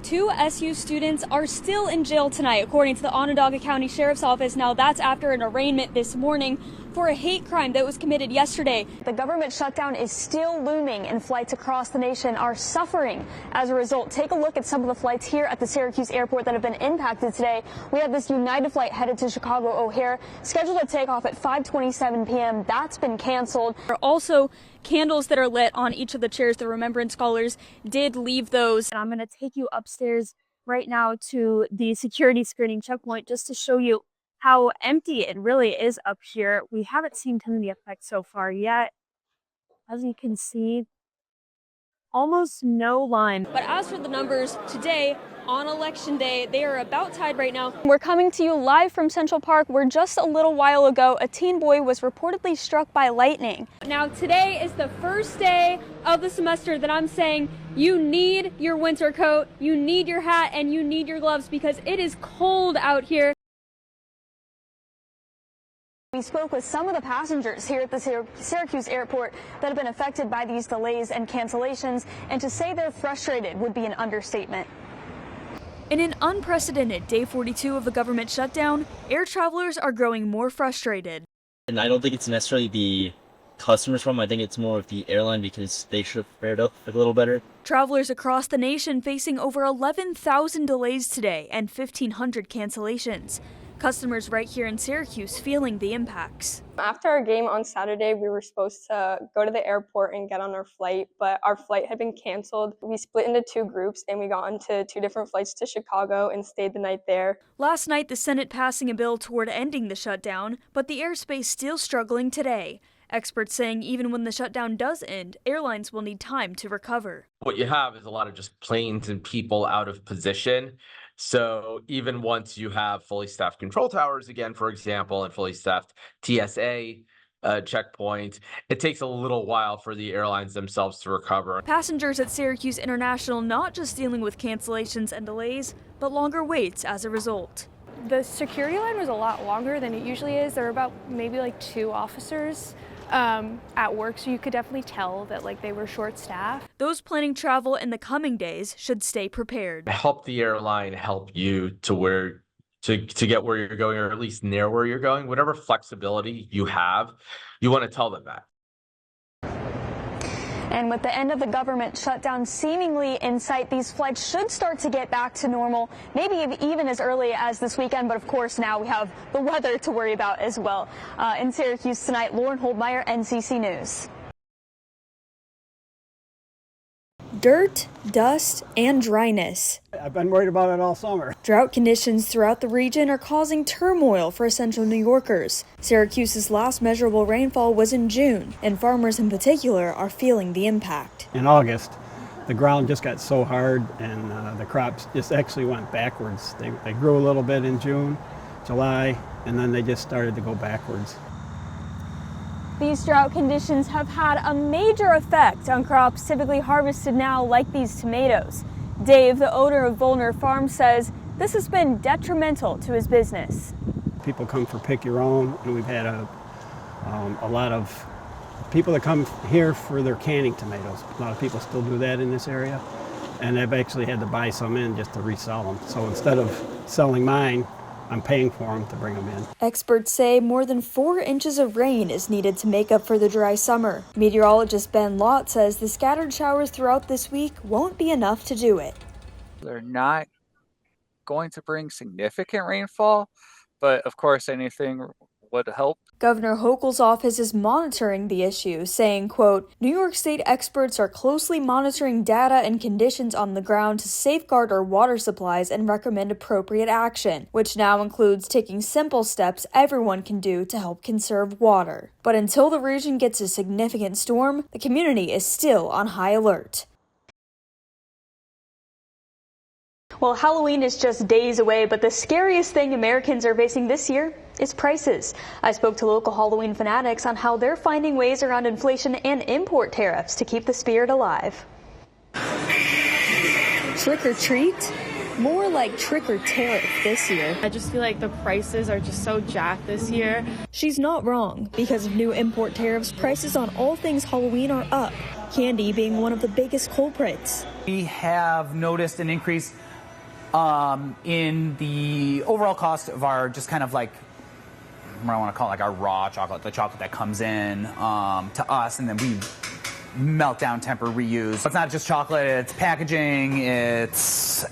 Two SU students are still in jail tonight, according to the Onondaga County Sheriff's Office. Now, that's after an arraignment this morning for a hate crime that was committed yesterday. The government shutdown is still looming, and flights across the nation are suffering as a result. Take a look at some of the flights here at the Syracuse airport that have been impacted today. We have this United flight headed to Chicago O'Hare, scheduled to take off at 5:27 p.m. That's been canceled. There are also candles that are lit on each of the chairs. The Remembrance Scholars did leave those. And I'm going to take you upstairs right now to the security screening checkpoint just to show you how empty it really is up here. We haven't seen too many effects so far yet. As you can see, almost no line. But as for the numbers today, on election day, they are about tied right now. We're coming to you live from Central Park, where just a little while ago, a teen boy was reportedly struck by lightning. Now, today is the first day of the semester that I'm saying you need your winter coat, you need your hat, and you need your gloves because it is cold out here. We spoke with some of the passengers here at the Syracuse airport that have been affected by these delays and cancellations, and to say they're frustrated would be an understatement. In an unprecedented day 42 of the government shutdown, air travelers are growing more frustrated. And I don't think it's necessarily the customers' problem. I think it's more of the airline because they should have fared up a little better. Travelers across the nation facing over 11,000 delays today and 1,500 cancellations. Customers right here in Syracuse feeling the impacts. After our game on Saturday, we were supposed to go to the airport and get on our flight, but our flight had been canceled. We split into two groups and we got onto two different flights to Chicago and stayed the night there. Last night, the Senate passing a bill toward ending the shutdown, but the airspace still struggling today. Experts saying even when the shutdown does end, airlines will need time to recover. What you have is a lot of just planes and people out of position. So even once you have fully staffed control towers again, for example, and fully staffed TSA checkpoints, it takes a little while for the airlines themselves to recover. Passengers at Syracuse International not just dealing with cancellations and delays, but longer waits as a result. The security line was a lot longer than it usually is. There were about maybe like 2 officers at work, so you could definitely tell that like they were short-staffed. Those planning travel in the coming days should stay prepared. Help the airline help you to get where you're going, or at least near where you're going. Whatever flexibility you have, you want to tell them that. And with the end of the government shutdown seemingly in sight, these flights should start to get back to normal, maybe even as early as this weekend. But of course, now we have the weather to worry about as well. In Syracuse tonight, Lauren Holdmeyer, NCC News. Dirt, dust, and dryness. I've been worried about it all summer. Drought conditions throughout the region are causing turmoil for central New Yorkers. Syracuse's last measurable rainfall was in June, and farmers in particular are feeling the impact. In August, the ground just got so hard, and the crops just actually went backwards. They grew a little bit in June, July, and then they just started to go backwards. These drought conditions have had a major effect on crops typically harvested now, like these tomatoes. Dave, the owner of Volner Farm, says this has been detrimental to his business. People come for pick your own, and we've had a lot of people that come here for their canning tomatoes. A lot of people still do that in this area, and they've actually had to buy some in just to resell them. So instead of selling mine, I'm paying for them to bring them in. Experts say more than 4 inches of rain is needed to make up for the dry summer. Meteorologist Ben Lott says the scattered showers throughout this week won't be enough to do it. They're not going to bring significant rainfall, but of course anything would help. Governor Hochul's office is monitoring the issue, saying, quote, New York State experts are closely monitoring data and conditions on the ground to safeguard our water supplies and recommend appropriate action, which now includes taking simple steps everyone can do to help conserve water. But until the region gets a significant storm, the community is still on high alert. Well, Halloween is just days away, but the scariest thing Americans are facing this year is prices. I spoke to local Halloween fanatics on how they're finding ways around inflation and import tariffs to keep the spirit alive. Trick or treat? More like trick or tariff this year. I just feel like the prices are just so jacked this year. She's not wrong. Because of new import tariffs, prices on all things Halloween are up, candy being one of the biggest culprits. We have noticed an increase in the overall cost of our just kind of like, what I want to call it, like our raw chocolate, the chocolate that comes in to us, and then we melt down, temper, reuse. It's not just chocolate, it's packaging, it's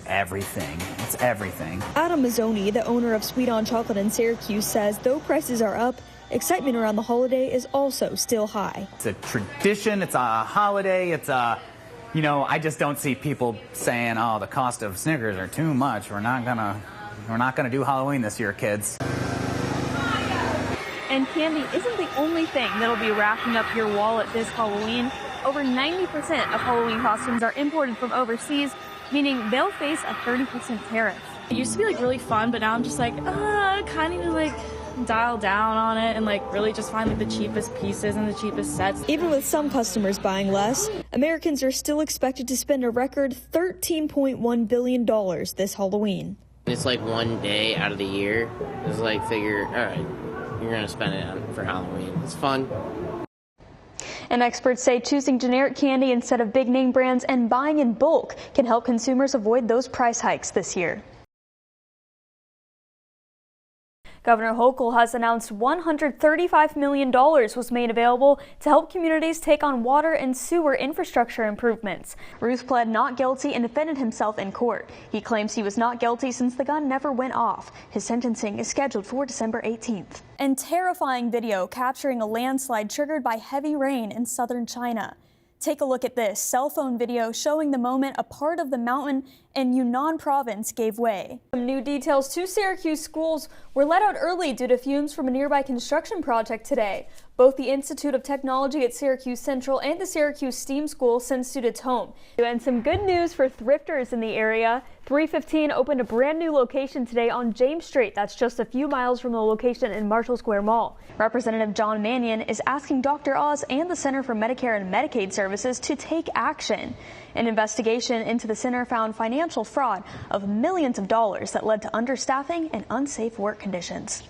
everything. It's everything. Adam Mazzoni, the owner of Sweet On Chocolate in Syracuse, says though prices are up, excitement around the holiday is also still high. It's a tradition, it's a holiday, it's a, I just don't see people saying, oh, the cost of Snickers are too much. We're not gonna do Halloween this year, kids. And candy isn't the only thing that'll be racking up your wallet this Halloween. Over 90% of Halloween costumes are imported from overseas, meaning they'll face a 30% tariff. It used to be like really fun, but now I'm just like, kind of need to like dial down on it and like really just find like the cheapest pieces and the cheapest sets. Even with some customers buying less, Americans are still expected to spend a record $13.1 billion this Halloween. It's like one day out of the year. It's like figure, all right, you're going to spend it for Halloween. It's fun. And experts say choosing generic candy instead of big name brands and buying in bulk can help consumers avoid those price hikes this year. Governor Hochul has announced $135 million was made available to help communities take on water and sewer infrastructure improvements. Ruth pled not guilty and defended himself in court. He claims he was not guilty since the gun never went off. His sentencing is scheduled for December 18th. And terrifying video capturing a landslide triggered by heavy rain in southern China. Take a look at this cell phone video showing the moment a part of the mountain in Yunnan province gave way. Some new details: 2 Syracuse schools were let out early due to fumes from a nearby construction project today. Both the Institute of Technology at Syracuse Central and the Syracuse STEAM School sent students home. And some good news for thrifters in the area. 315 opened a brand new location today on James Street. That's just a few miles from the location in Marshall Square Mall. Representative John Mannion is asking Dr. Oz and the Center for Medicare and Medicaid Services to take action. An investigation into the center found financial fraud of millions of dollars that led to understaffing and unsafe work conditions.